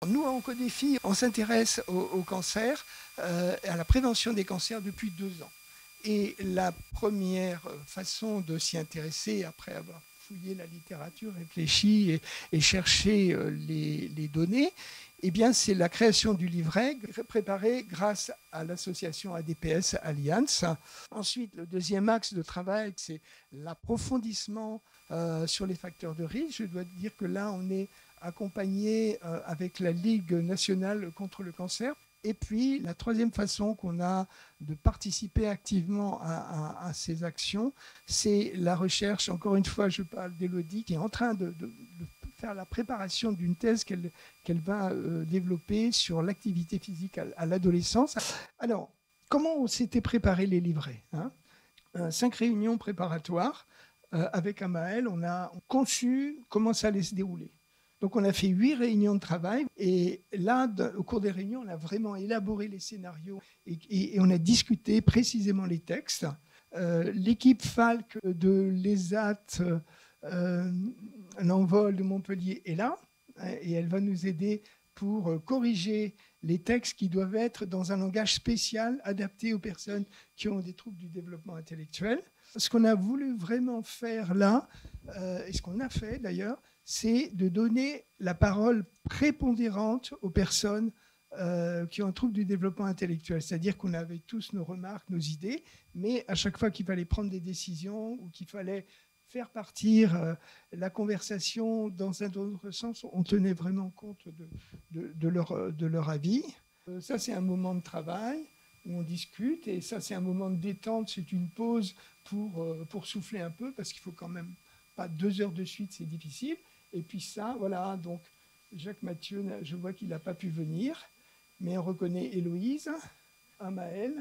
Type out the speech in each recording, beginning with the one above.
Nous, à Oncodéfi, on s'intéresse au cancer, à la prévention des cancers depuis 2 ans. Et la première façon de s'y intéresser, après avoir fouillé la littérature, réfléchi et cherché les données, eh bien, c'est la création du livret préparé grâce à l'association ADPS Alliance. Ensuite, le deuxième axe de travail, c'est l'approfondissement sur les facteurs de risque. Je dois dire que là, on est accompagné avec la Ligue nationale contre le cancer. Et puis, la troisième façon qu'on a de participer activement à ces actions, c'est la recherche. Encore une fois, je parle d'Élodie qui est en train de faire la préparation d'une thèse qu'elle va développer sur l'activité physique à l'adolescence. Alors, comment on s'était préparé les livrets, 5 réunions préparatoires avec Amael, on a conçu comment ça allait se dérouler. Donc, on a fait 8 réunions de travail. Et là, au cours des réunions, on a vraiment élaboré les scénarios et on a discuté précisément les textes. L'équipe Falk de l'ESAT, l'envol de Montpellier est là et elle va nous aider pour corriger les textes qui doivent être dans un langage spécial adapté aux personnes qui ont des troubles du développement intellectuel. Ce qu'on a voulu vraiment faire là, et ce qu'on a fait d'ailleurs, c'est de donner la parole prépondérante aux personnes qui ont un trouble du développement intellectuel. C'est-à-dire qu'on avait tous nos remarques, nos idées, mais à chaque fois qu'il fallait prendre des décisions ou qu'il fallait faire partir la conversation dans un autre sens, on tenait vraiment compte de leur avis. Ça, c'est un moment de travail où on discute, et ça, c'est un moment de détente, c'est une pause pour souffler un peu, parce qu'il faut quand même pas 2 heures de suite, c'est difficile. Et puis ça, voilà, donc Jacques Mathieu, je vois qu'il n'a pas pu venir, mais on reconnaît Héloïse, Amael,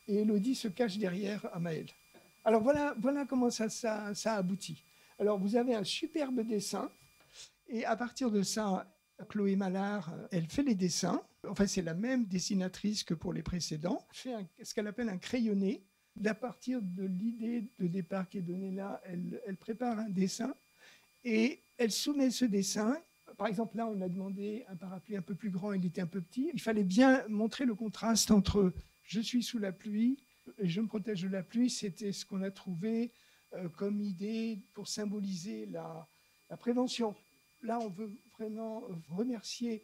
et Élodie se cache derrière Amael. Alors voilà comment ça aboutit. Alors vous avez un superbe dessin, et à partir de ça, Chloé Mallard, elle fait les dessins. Enfin, c'est la même dessinatrice que pour les précédents. Elle fait ce qu'elle appelle un crayonné. À partir de l'idée de départ qui est donnée là, elle prépare un dessin et elle soumet ce dessin. Par exemple, là, on a demandé un parapluie un peu plus grand, il était un peu petit. Il fallait bien montrer le contraste entre « je suis sous la pluie » et « je me protège de la pluie ». C'était ce qu'on a trouvé comme idée pour symboliser la prévention. Là, on veut vraiment remercier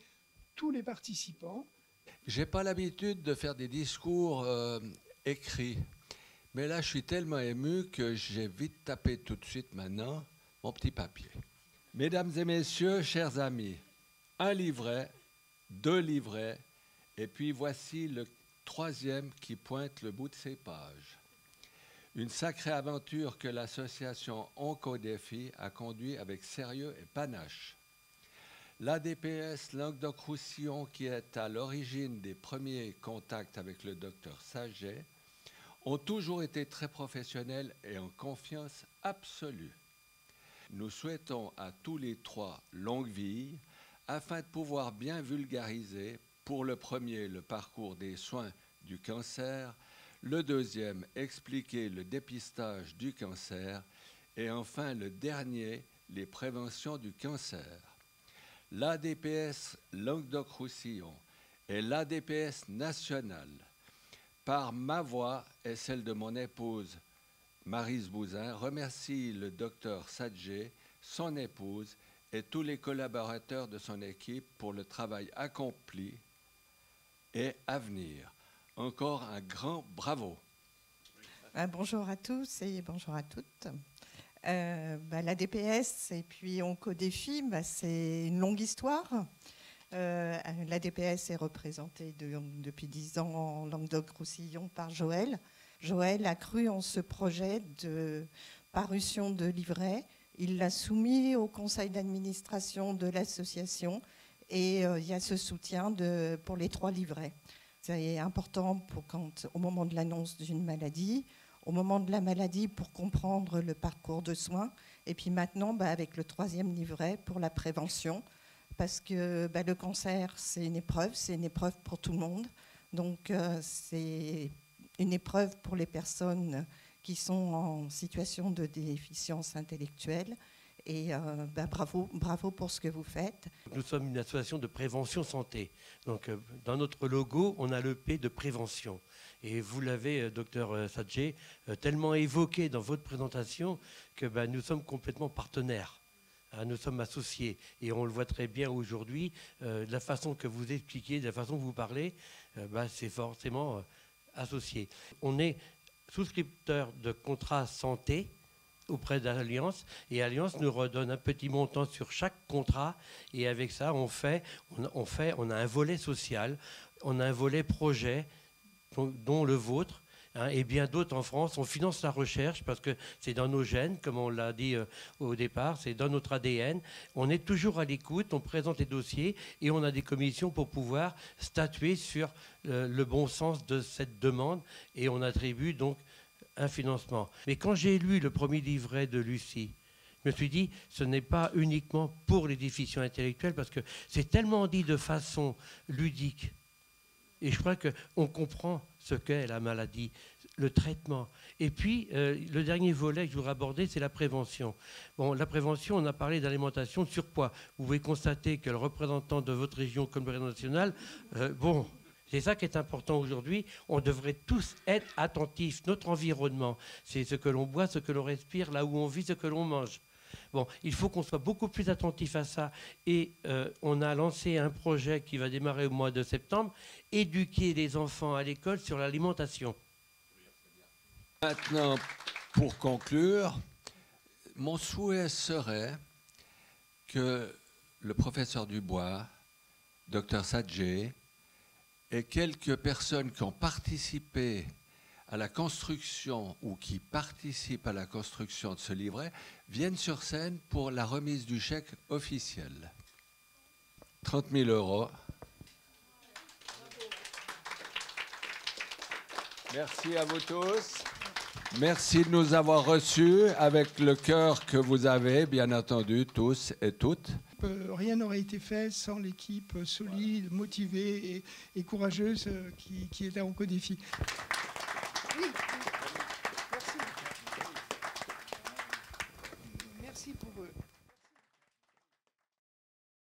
tous les participants. J'ai pas l'habitude de faire des discours écrits, mais là, je suis tellement ému que j'ai vite tapé tout de suite maintenant mon petit papier. Mesdames et messieurs, chers amis, 1 livret, 2 livrets, et puis voici le 3e qui pointe le bout de ses pages. Une sacrée aventure que l'association Oncodéfi a conduit avec sérieux et panache. L'ADPS Languedoc-Roussillon, qui est à l'origine des premiers contacts avec le docteur Saget, ont toujours été très professionnels et en confiance absolue. Nous souhaitons à tous les 3 longue vie afin de pouvoir bien vulgariser, pour le premier, le parcours des soins du cancer, le deuxième, expliquer le dépistage du cancer et enfin le dernier, les préventions du cancer. L'ADPS Languedoc-Roussillon et l'ADPS nationale, par ma voix et celle de mon épouse Maryse Bouzin, remercie le docteur Sadje, son épouse et tous les collaborateurs de son équipe pour le travail accompli et à venir. Encore un grand bravo. Bonjour à tous et bonjour à toutes. L'ADPS et puis Oncodéfi, c'est une longue histoire. L'ADPS est représentée depuis 10 ans en Languedoc-Roussillon par Joël. Joël a cru en ce projet de parution de livret. Il l'a soumis au conseil d'administration de l'association et il y a ce soutien pour les 3 livrets. C'est important au moment de l'annonce d'une maladie, au moment de la maladie pour comprendre le parcours de soins, et puis maintenant avec le 3e livret pour la prévention, parce que le cancer c'est une épreuve pour tout le monde, donc c'est une épreuve pour les personnes qui sont en situation de déficience intellectuelle, Et bravo pour ce que vous faites. Nous sommes une association de prévention santé. Donc, dans notre logo, on a le P de prévention. Et vous l'avez, docteur Sadje, tellement évoqué dans votre présentation que nous sommes complètement partenaires. Nous sommes associés. Et on le voit très bien aujourd'hui. La façon que vous expliquez, de la façon que vous parlez, c'est forcément associé. On est souscripteur de contrats santé auprès d'Alliance, et Alliance nous redonne un petit montant sur chaque contrat, et avec ça on a un volet social, on a un volet projet, dont le vôtre, et bien d'autres en France. On finance la recherche parce que c'est dans nos gènes, comme on l'a dit au départ, c'est dans notre ADN. On est toujours à l'écoute, on présente les dossiers et on a des commissions pour pouvoir statuer sur le bon sens de cette demande, et on attribue donc un financement. Mais quand j'ai lu le premier livret de Lucie, je me suis dit, ce n'est pas uniquement pour les déficients intellectuels, parce que c'est tellement dit de façon ludique. Et je crois qu'on comprend ce qu'est la maladie, le traitement. Et puis, le dernier volet que je voudrais aborder, c'est la prévention. Bon, la prévention, on a parlé d'alimentation, de surpoids. Vous pouvez constater que le représentant de votre région comme le réseau national, c'est ça qui est important aujourd'hui. On devrait tous être attentifs. Notre environnement, c'est ce que l'on boit, ce que l'on respire, là où on vit, ce que l'on mange. Bon, il faut qu'on soit beaucoup plus attentif à ça. Et on a lancé un projet qui va démarrer au mois de septembre, éduquer les enfants à l'école sur l'alimentation. Maintenant, pour conclure, mon souhait serait que le professeur Dubois, Dr Sadje, et quelques personnes qui ont participé à la construction ou qui participent à la construction de ce livret viennent sur scène pour la remise du chèque officiel. 30 000 €. Merci à vous tous. Merci de nous avoir reçus avec le cœur que vous avez, bien entendu, tous et toutes. Rien n'aurait été fait sans l'équipe solide, motivée et courageuse qui est à Oncodéfi.